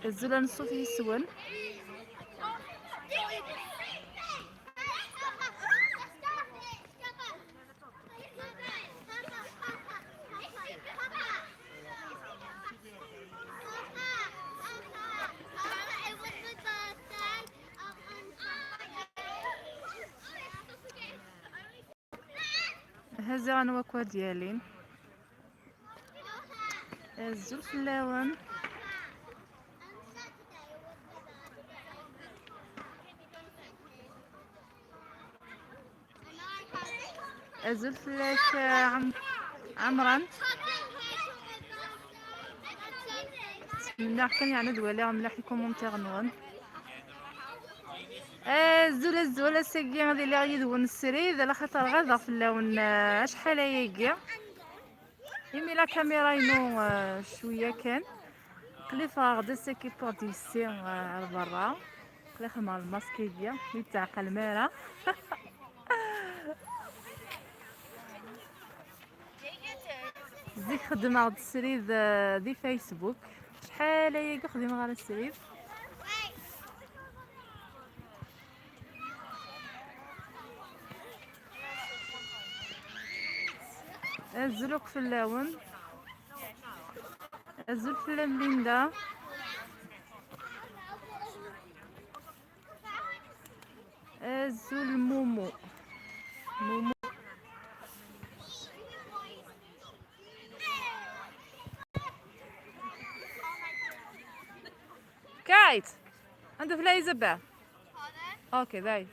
الزول نصو في السون. هذا انا وكوا ديالين الزول فلاون. الزول فلاك عمران من كان يعني دوالي ملاح يكومونتير نون. الزول ساكي غادي لي غيدون السريد على خاطر غادا فلاون شحال هياكي يمي لا كاميرا ينو شويه كان قلي فاغدا ساكي بور ديسي على برا قلي خدمه الماسك ديال يتعقل مالا. زيك خدمة غد السريد دي فيسبوك شحال هياكي خدمة غير السريد. الزلوك فلاون الزول فلان ليندا الزول مومو كايت عنده فلا يزبع. اوكي باي.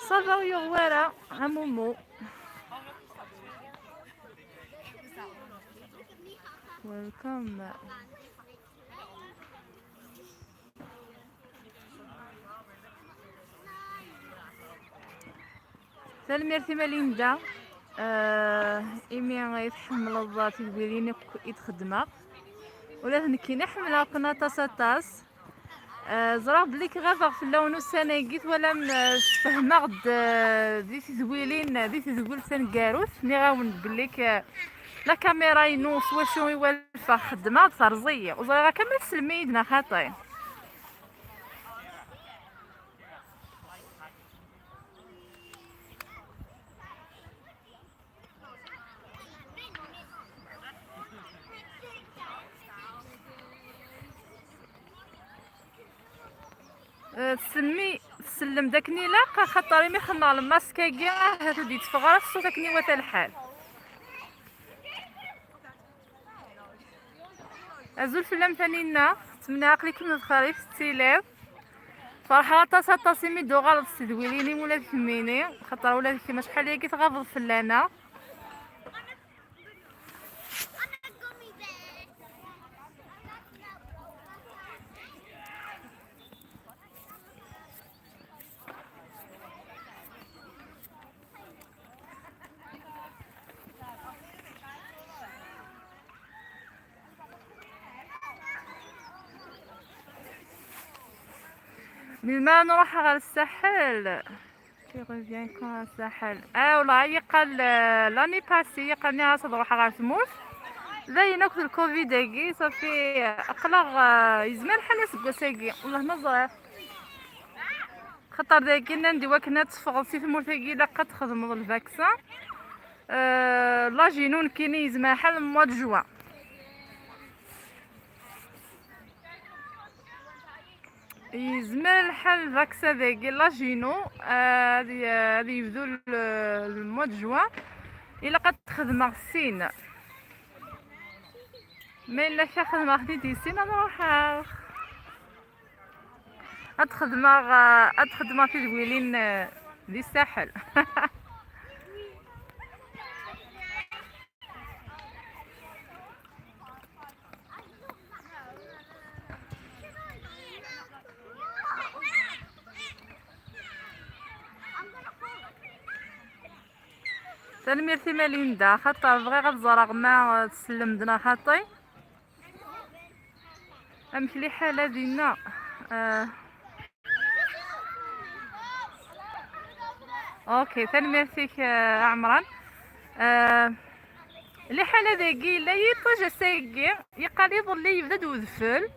صافا يغوارا همومو ويلكم. سلميرتي ماليندا إيمي غيتحمل الضات يقولين يتخدمها ولا نكي حملها قناطة سطاس زرا بلي كغافغ في اللون السناقيت ولا فهمها غد دي تزويلين دي تزويل سنكاروث مي غاون بليك لا كاميرا ينوص واشو يوالفا خدمة فرزية وزرا كامل سلميدنا خاطي. تسمي تسلم داكني لاقا خاطر مي خمر الماسكاكي هادو دي تفغرا الصوت داكني وتا الحال. ازول فلام ثانينا تمنى عقلك من الخريف ستيلاف فرحة طاسة طاسيمي دو غلط تدويليني ولا تثميني خاطر ولا كيما شحال هي كتغافض فلانة. من ما نروح على الساحل كي ريفيان كون الساحل ولا يقال لاني باسي يقالني راسي نروح على ثموث زي ناكل الكوفيد هاكي صافي اقلق يزمان حنا سكاساكي والله ما زرع خاطر داكي ندي وكنا تفغصي ثموث هاكي لا تخدم الفاكسان لا جينون كيني يزمان حال موا د جوان يزمر الحال فاكسا ذاكي لاجينو هادي يبدو الموا د جوان الا قد تخدم السين ما الا خدمه غادي ديسين نروح اتخدم في دويلين دي الساحل. سلميرتي ماليندا خاطر بغي غتزرق ما تسلم دنا خاطي امشي حاله دينا اوكي سلميرتيك عمران آه اللي حال ذاكي لا يطج سايقي يقال لي يبدا دوذفل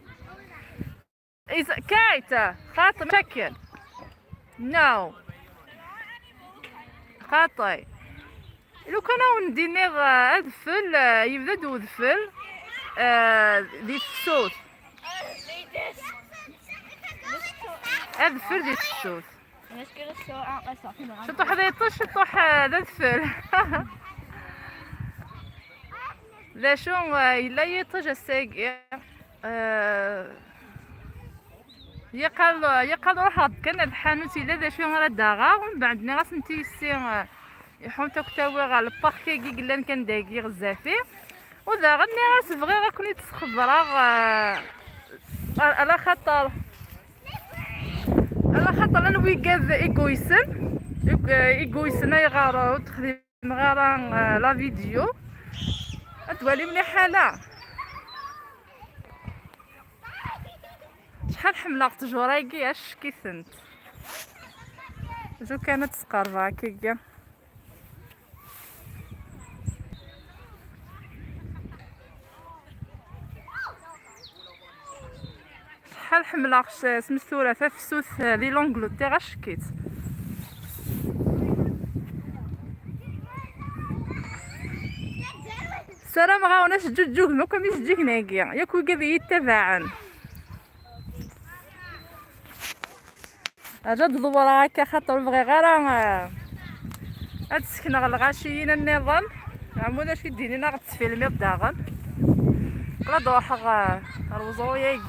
إذا كايتا خاطر مشكل نو خاطي لو كان نديني ادفل يبدا دوذفل دي السوس ادفل دي السوس شطوح ذا يطش شطوح ذا دفل ذا شو يلا يطج الساق يقال روح كان الحانوت الا ذا شو غير داغا ومن بعد ملي غاسنتي سي يحوم تاكتاوي غا الباركي كي قلان كان داكي غزافي وذا غني راس بغي غاكوني تخبرا على خاطر انا ويكاز ايغويسن يغارو تخدم غارا لا فيديو اتوالي مليحه لا شحال حمله تجورايكي اش كيسنت جو كانت سقربه كيكا شحال حمله سمسوره فسوس لي لونغلتير اشكيت سلام غاوناش جوج ما كان يسجيك ناقيا ياك ويقضي يتبعن اجا تدور هكا خاطر بغي غير هاد السكنه غالغاشيين النظام عمونا شي دينينا غتفيلمي بداغن لا دوحه الوزوياك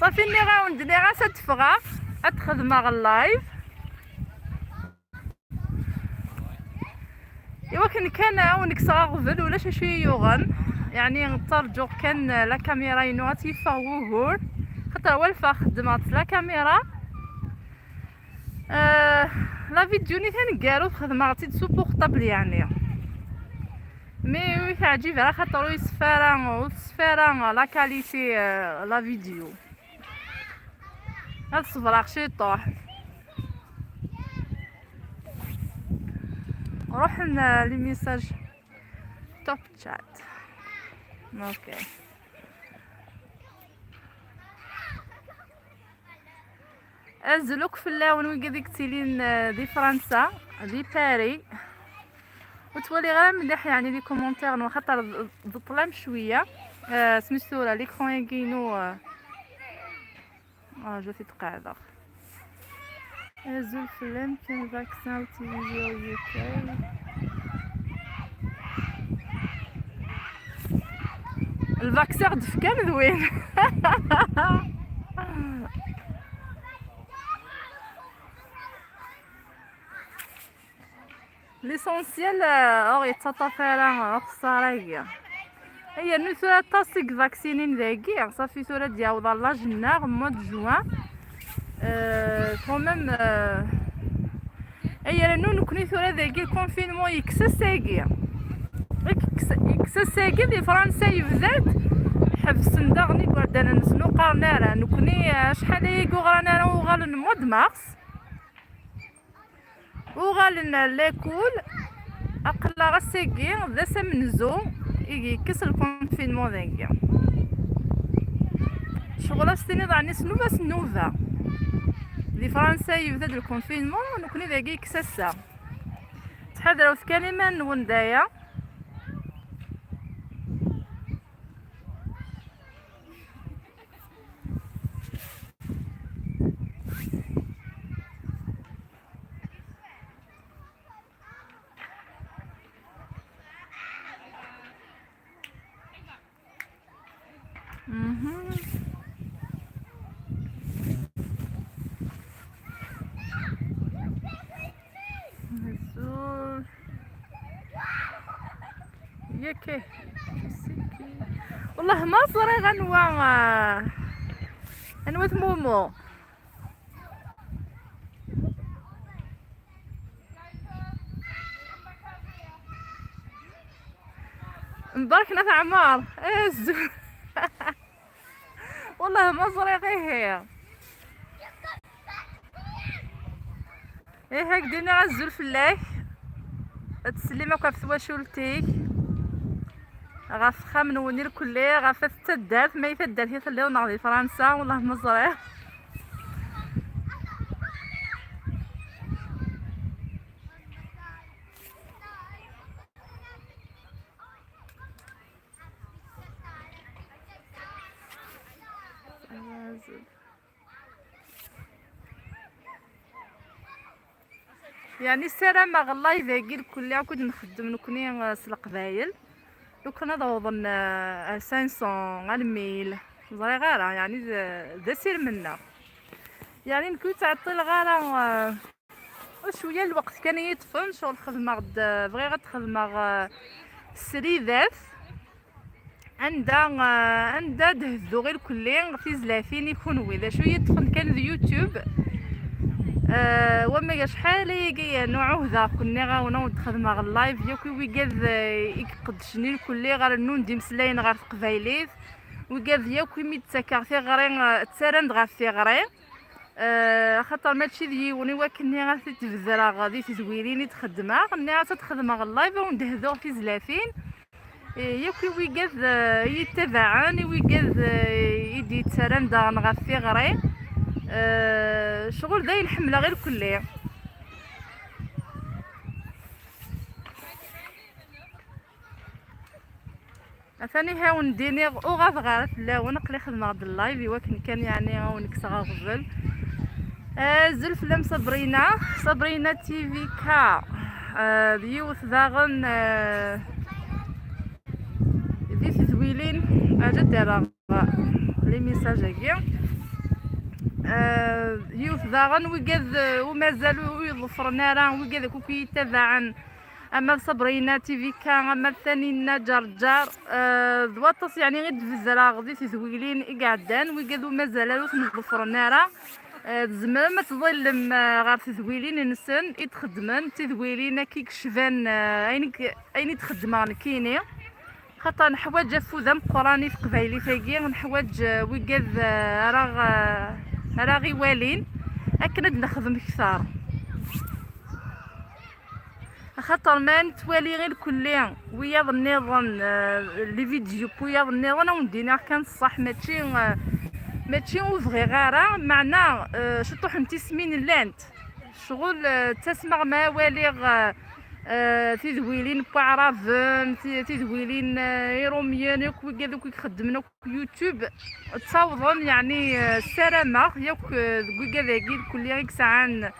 صافي ني غاوندني غاسا تفغا اتخدم اللايف ايوا كان عاونك صغاغفل ولا شي يوغن يعني نترجو كان لا كاميرا ينواتي فغوهور خاطر والفا خدمات لا كاميرا لا فيديو ني تنقالو خدماتي سوبورطابل يعني مي وي تعجب راه خاطر يسفارا لا كاليتي لا فيديو هاد الصبراغ شي طوح نروح لي ميساج توب شات اوكي ازلوك في اللون ويقديك تيلين دي فرنسا دي باري وتولي غير مليح يعني لي كومونتير خاطر ظلام شويه سميتو ليكرون يكينو جو في تقاعده ازول فلان كان فاكسان تيفيزيو يوكي الفاكسير دفكان زوين ليسونسيال اور يتطفيرا خسارية هي نوثورا تاسيك فاكسينين ذاكي صافي ثورا دياوض لا جنا مود جوان كوميم هي لانو نكوني ثورا ذاكي الكونفينمون يكسساكي يكسساكي دي فرنسا يبدات حبسن داغني قردانا نسنو قارنارا نكوني شحال يقو غرانا وغال مود مارس وغالنا لاكول اقلا غساكي ذا سمنزو يكس الكونفينمون ذاكي شغل ستيني ضعني سنوفا سنوفا دي فرنسا يبدا الكونفينمون نكوني ذاكي كساسا تحضروا في كلمه نوندايا ياكي والله ما صري غنوة مومو مبارك نافع عمار والله ما صري غير هي ايه هاك دينا غزول فلاك تسليمك في ثواشولتيك غاف خامن ونير كلي غاف تدات ما يتدات هي تلي ونغضي فرنسا والله مزرعه يعني السلام مع الله يباقي الكل كنت نخدم نكوني القبايل لو كان نوضن 500 الميل زري غارة يعني ذا سير منا يعني نكون تعطي الغارة شويه الوقت كان يطفن شغل خدمة غد بغي غتخدمة سريدات عندها دهزو غير كلين في زلافين يكون ويدا شويه يطفن كان اليوتيوب وما شحال يجي نوعه ذا كنا غاونا ونتخدم غا اللايف ياكي ويقاد يقدشني الكلي غير النون دي مسلاين غير قبايليت ويقاد ياكي ميتسكر في غرين تسرند غير في غرين خاطر ماشي ديوني ولكن غادي تبذرا غادي تزويريني تخدمها غني غادي تخدمها غا اللايف وندهزو في زلافين ياكي ويقاد يتبعني ويقاد يدي تسرند غير في غرين شغل داين حمله غير كلية ثاني هاون ديني وغاف غارت لا ونقلي خدمة غد اللايف وكن كان يعني هاونك صغا غزل زلف لم صبرينا تي في كا ديوث داغن دي زويلين اجد راه لي ميساج هكيا يوث داغن وقاد ومازالوا يظفرنا راه وقاد كوكي يتبعن اما صبرينا تي في كا اما ثانينا جرجار ذواطس يعني غير تفزرا غادي تزويلين قعدان وقاد ومازالوا تظفرنا راه زعما ما تظلم غير تزويلين نسن يتخدمن تزويلين كي كشفان اين تخدمان كيني خاطر نحواج فوذا مقراني في قبايلي فاكي نحواج وقاد راه غي والين اكنت نخدم كثار خاطر ما نتوالي غير كليا ويا النظام لي فيديو ويا النظام وندينا كان صح ماشي وفغي غارة معنا شطوح انتي سمين لانت شغل تسمع ما والي تيذويلين بعرافن تيذويلين يروميان ياك وكذاك يخدمنا يوتيوب تصاوضن يعني السلامة ياك كذاك كل ياك ساعان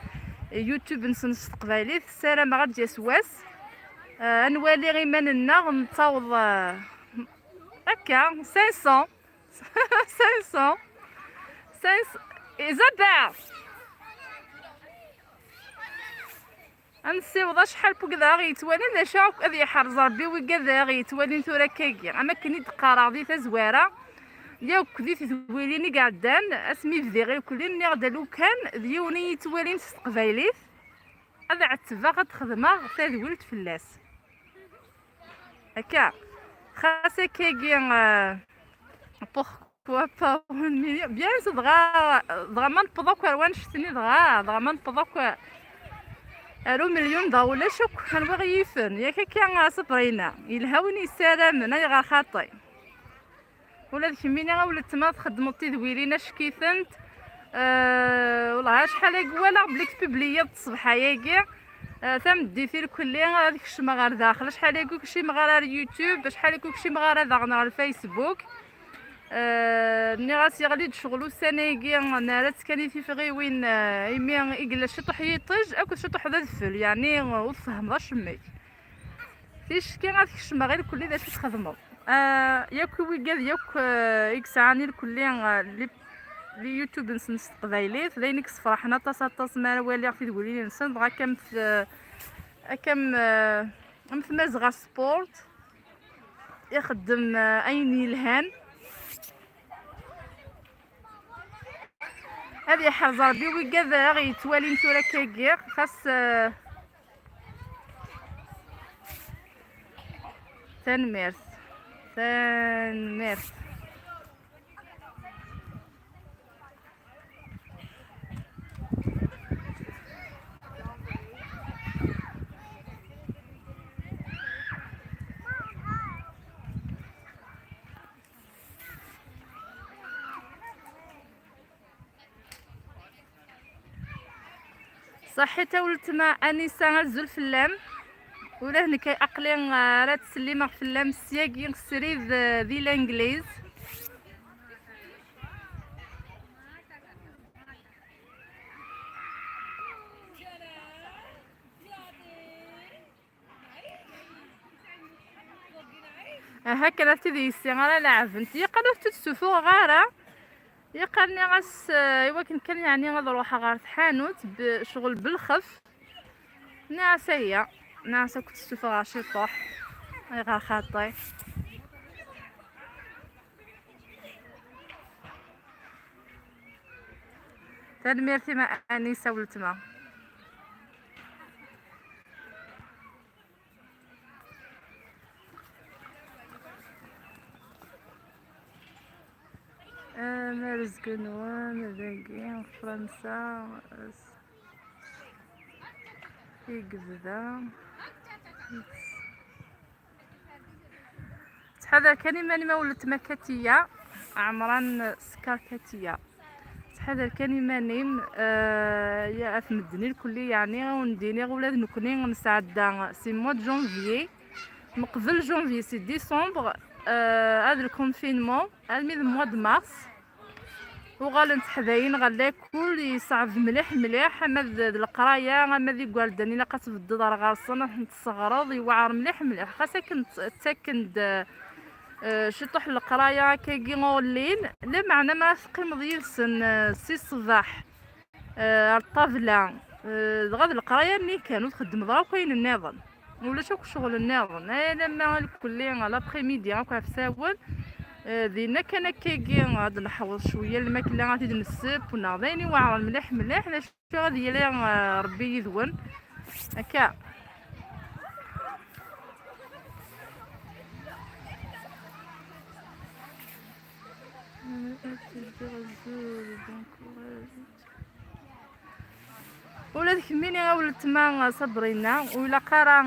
يوتيوب نسنس قبالي السلامة غادي سواس نوالي غير مننا نتصاوض هكا 500 500 إيزابيل نسيوض شحال بكذا غيتوالي لا شاك هذه حرز ربي وكذا غيتوالي ثورا كاكي اما كني تقارا ذي تزواره ياك ذي تزويليني قعدان اسمي في غير كلين غدا لو كان ديوني يتوالين قبايليت هذا عتبا غتخدمها تزويلت فلاس هكا خاصك كاكي بوركوا با بيان دغا ما نبضا كروان شتني دغا ما نبضا الو مليون ضاوله شك حنبغي يفن ياك كان صبرينا يلهوني سلام انا غير خاطي ولا كمينا ولا تما تخدموا تدويرينا شكيثنت والله شحال قوالا بليك بيبليه الصباح ياكي تمدي في الكليه هذيك الشما غير داخل شحال يقولك شي مغاره اليوتيوب شحال يقولك شي مغاره داغنا الفيسبوك نغاس يغلي شغلو سنايكي نارات كاني في غيوين يمي يقلا شطح يطيج اكو شطح ذا الفل يعني وفهم شميك فيش كي غادي الشما غير كل ذا شي تخدموا ياك ويقال ياك يكسعني الكليه لي يوتيوب نسنس قبايليت داينك فرحنا تصاطس ما والي في تقولي نسن بغا كم في كم في مازغا سبورت يخدم اين الهان هذه حرز ربي وكذا غيتوالي نتورا كاكير خاص تنميرث صحي تا ولت مع انسه زول فلام ولا هنا كي اقلين راه تسلي ما فلام سياقي سري ذي الانجليز. هكذا تدي السيارة لعب انت يقالوا تتسوفو غارة يقالني غاس ايوا كان يعني غنروح غار حانوت بشغل بالخف ناسيه ناسا كنت تسوفو غار شي طوح اي غار خاطي تدميرتي مع انيسه ولتما مارس قنوان ذاكين فرنسا في قبذا هذا كلمة ما ولت مكاتية عمران سكاكاتية هذا الكلمة نيم يا اف مدني الكلي يعني ونديني ولاد نكوني نسعد سي موا دو جونفيي مقبل جونفيي سي ديسمبر هذا الكونفينمون المي موا دو مارس وغال حذاين غالا كل يصعب مليح مليح اما القرايه اما ذي والداني لا كتبدد راه غاصنا نتصغرض يوعر مليح مليح خاصك تسكن شي طوح القرايه كيجي الليل لا معنى ما تقيم ديال سي الصباح الطابله غاد القرايه اللي كانوا تخدم ضرا كاين النظام ولا شوك شغل النظام لما الكليه لابخي ميدي هكا في ساول دينا كان كيجي غاد نحوض شويه الماكله غادي نسب وناضيني واعر مليح مليح لا شي غادي ربي يذون هكا ولاد كميني ولت ما صبرينا ولا قرا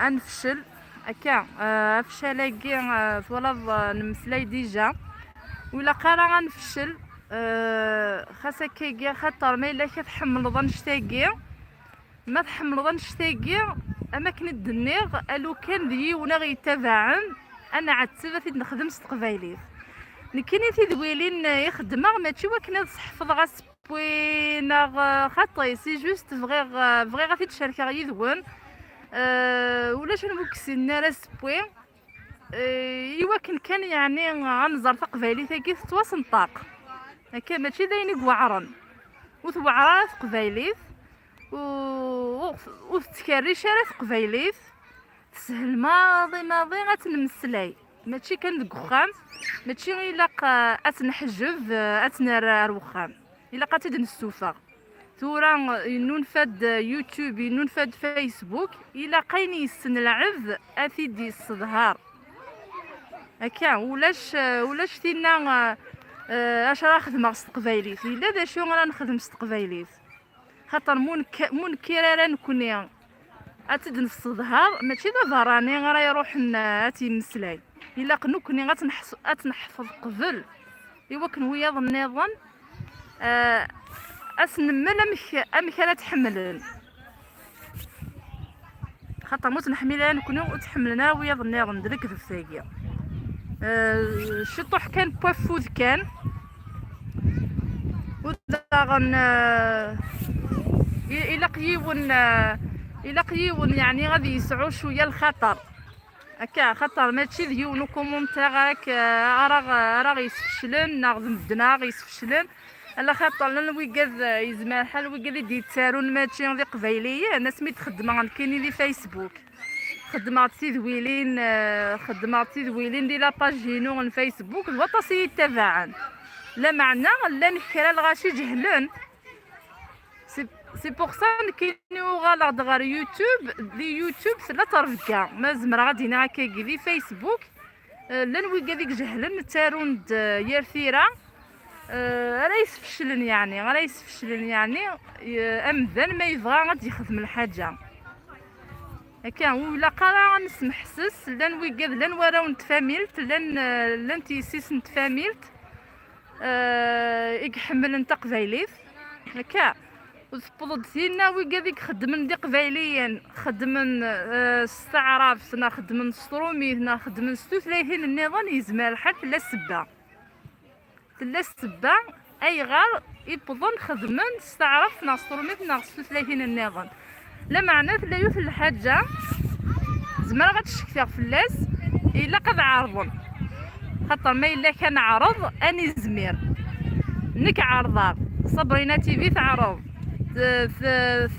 انفشل هكا فشلاكي فولاد نمسلاي ديجا ولا قرا غنفشل خاصك كيجي خاطر ما الا كتحمل ظنشتاكي ما تحمل ظنشتاكي اماكن الدنيغ الو كان دي ونا غيتابعن انا عاد سبت نخدم استقبايلي نكيني تيدويلين يخدم ماشي وكنا تحفظ غاس بوينا خاطي سي جوست فغي غادي تشاركا يذون ولا شنو مكسين راس بوين ايوا كان يعني غنزر تقبايلي تاكي تواصل طاق هكا ماشي داينك وعرن وتوعرات قبايليت وتكري شارات قبايليت تسهل ماضي غتنمسلاي ماشي كان دكخام ماشي الا اتنحجب اتنرى الوخام الا قاتد نسوفا ثورا ننفد يوتيوب ننفد فيسبوك الا قايني يسن العذ اثيدي الصدهار هكا ولاش تينا اش راه خدمه استقبايليت الا دا شو راه نخدم استقبايليت خاطر منكره راه نكوني اتدن الصدهار ماشي دابا راني راه يروح اتي مسلاي الا كني غتنحفظ قبل ايوا كنوياض النظام اسنمل امك لا تحملن خاطر موت نحملها نكوني وتحملنا وياض النظام درك ثاقيه الشطوح كان بوفوذ كان وداغن الى قيون يعني غادي يسعو شويه الخطر هكا خاطر ماشي ديون كومونتير راك راه يسفشلن ناخذ مدنا غيسفشلن على خاطر الويكاد يزمان حال الويكاد يدي تارون ماشي غادي قبايليه انا سميت خدمه كاينين لي فيسبوك خدمات تدويلين دي لاباج هينو الفيسبوك الوطاسي يتبعن لا معنى لا نكرا الغاشي جهلن سي بوغ سا كاينو غالغ غير يوتيوب دي يوتيوب لا ترفكا ما زمر غادي هكا دي فيسبوك لا نويكا ديك جهلن تاروند يرثيرا راه يسفشلن يعني امذن ما يبغى غادي يخدم الحاجه هكا ولا قرا نسمح حسس لان ويكاد لان وراو نتفاميلت لان تيسيس نتفاميلت يحمل نتا قبايليت هكا وتبلد فينا وكذيك خدمن دي قبايليا خدمن استعراف نا خدمن ستروميت نا خدمن ستوثلاثين النظام يزمال الحال في السبه اي غار يبضن خدمن استعراف نا ستروميت نا ستوثلاثين النظام لا معنى لا يوث الحاجه زعما غتشكي في اللاس الا قد عارضن خاطر ما الا كان عرض اني زمير نك عرضا صبرينا تيفي تعرض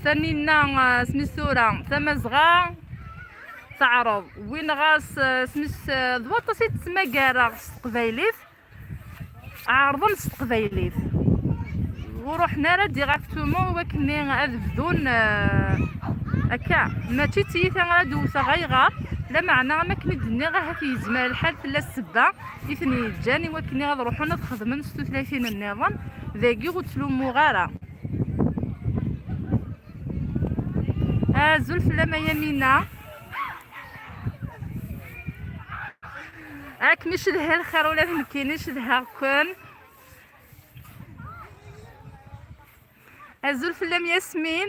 ثانينا سميسورا ثما صغا تعرض وين غاس سميس ضوطه سيت تسمى كارا قبايليت عارضن قبايليت ورحنا راه ديراكتومون وكني غنبدون هكا ماشي تيتا غادوسا غيغار لا معنى ما كني دني غا في زمان الحال في السبه اثني جاني وكني غنروحو نخدم 36 النظام ذاكي غتلومو غاره زلف لما يمينه راك مش لها الخير ولا مكاينش لها كون زلف لم ياسمين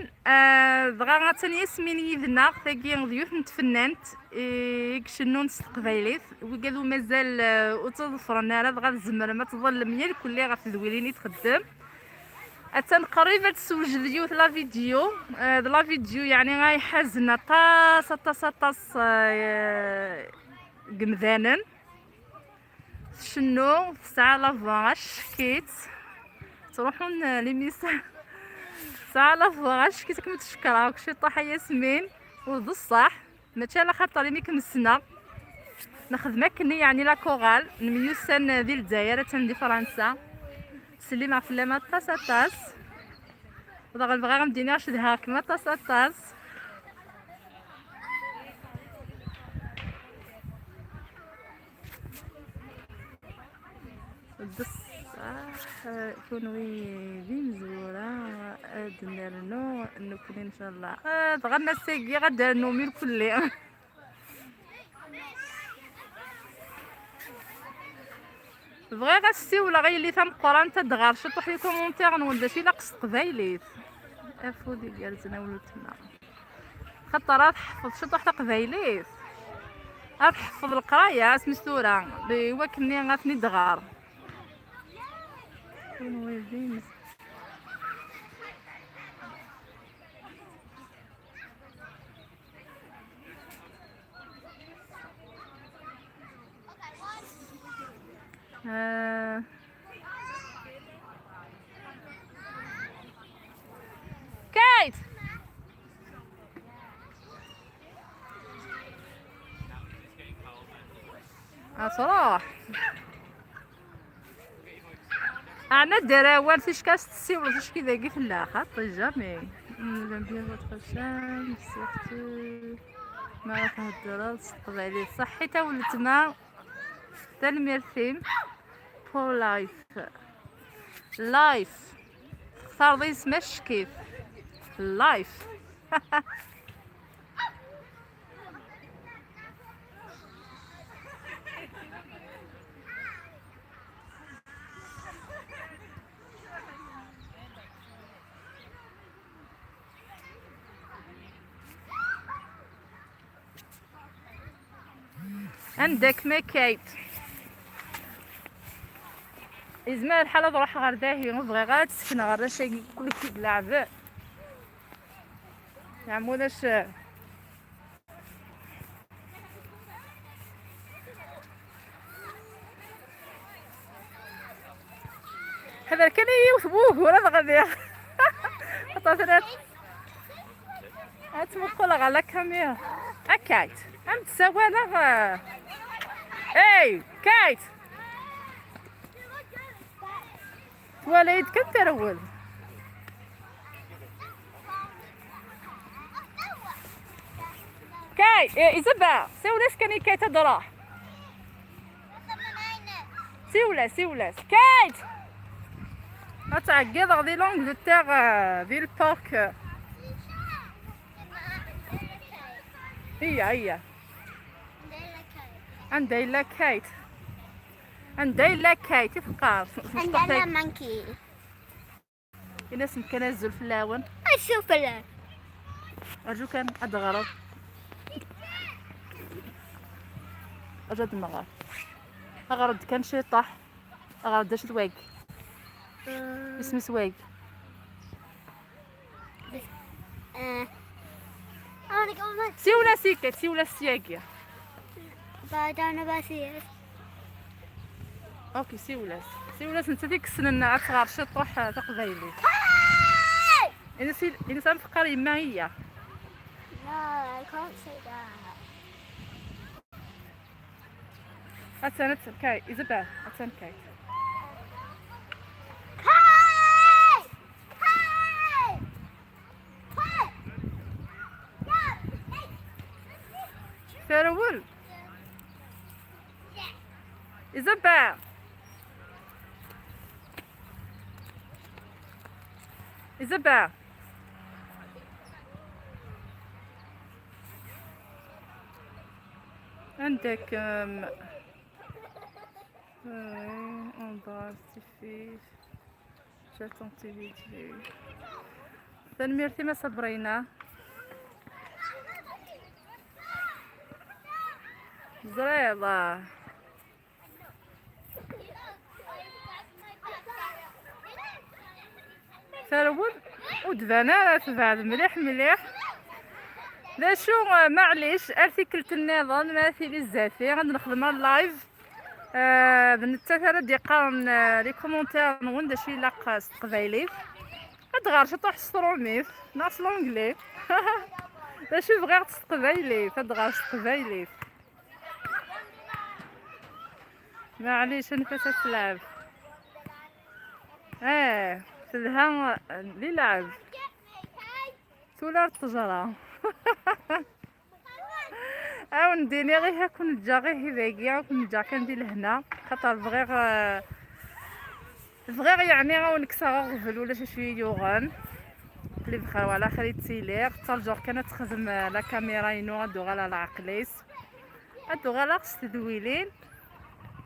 بغا غاتني ياسمين يذنا ثاكي ضيوف نتفننت يكشنون استقبايليت وقالوا مازال وتظفرنا راه بغا الزمر ما تظل ميال كلي غا في الزويلين يتخدم اتن قريبه تسوج ديوث لا فيديو لا فيديو يعني غاي حزنا طاس قمذانن شنو في ساعه لافاش كيت تروحون لميسا ساعه لافاش كيت كما تشكراك شي طاحه ياسمين وبصح ماشي على خاطر ميك مسنا نخدمك كني يعني لا كورال نميوسن ديال الجزائر تندي فرنسا سلي مع فلامات طاس ودا غنبغي غنديني نشدها كما طاس بصح كونوي ذي مزوره دنرنو نكون ان شاء الله غنا ساقي غدا نومي الكل بغي غاسي ولا غيلي ثم قران تدغار شطح لي كومونتير نولد شي لاقص قبايليت افودي ديال تناولو تما خاطر راه تحفظ شطح تا قبايليت راه تحفظ القرايه سميتورا ايوا كني غاتني دغار وين كايت صراحه انا دراوال فيش كاس تسي ولا فيش كذا كي في الاخر جامي جنبي الخشام سيرتو ما راح نهضر صطب عليه صحي تا ولت ما تلميرتين بور لايف اختار ضي سماش كيف لايف عندك مكايت إزمان الحالة روح غير داهي نبغي غير تسكن غير شي كل كيلعب يعموناش هذا كان يوثبوك ولا غادي طاطرات هتمقول على الكاميرا اكايت عم تسوى انا اي كايت وليد كم ترول كاي إزبا سيولاس كاني كايت دراح سيولاس كايت غتعقد غادي لونجلتير ديال البارك هي عندها إلا كايت عندها إلا كايت يفقار عندنا مانكي الناس كنازل في اللاون اشوف الان ارجو كان ادغرض اجد المغار اغرض كان شي طاح اغرض داش الواق اسم سواق انا قوم سيولا سيكا سيولا السياقية بعد انا بسير اوكي سيولاس سيولاس انت ديك السنة صغار شي طوح تقبايلي انا سام فقر يما هي No, I can't say that. اتسنت كاي ايزابيل اتسن كاي Hey! Hey! Hey! Yeah! فرول ايزابيل ايزابيل عندك on bas suffit j'attends tes vidéos تنميرتي ما صبرينا زريضة فرول ودبانا تبعد مليح مليح لا شو معليش ارتيكلت النظام ما في بزاف غادي نخدم اللايف بالنتاثر دي قارن لي كومونتير نون داشي لاق قبايلي هاد غار شطوح ستروميف ناس لونجلي داشي بغير تقبايلي فهاد غار تقبايلي معليش نفسها تلعب تلها لي لعب سولار الطجرة نديني غير هاك نجا غير هذاكيا نجا كندير لهنا خاطر بغيغ يعني نكسا غفل ولا شي شويه يوغان اللي بخير ولا خليت سيلير حتى الجوغ كانت تخدم لا كاميرا ينو غادو غالا العقليس غادو غالا خص تدويلين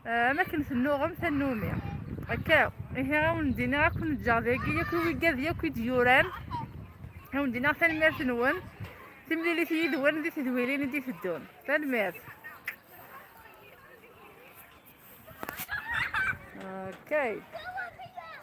ما كنثنوغم ثنومي هكا هي نديني غاك نجا ذاكي ياكل ويكاد ياكل ديوران ندينا ثنمير نون تملي في يدون دي تدويلين دي في الدون تنمير اوكي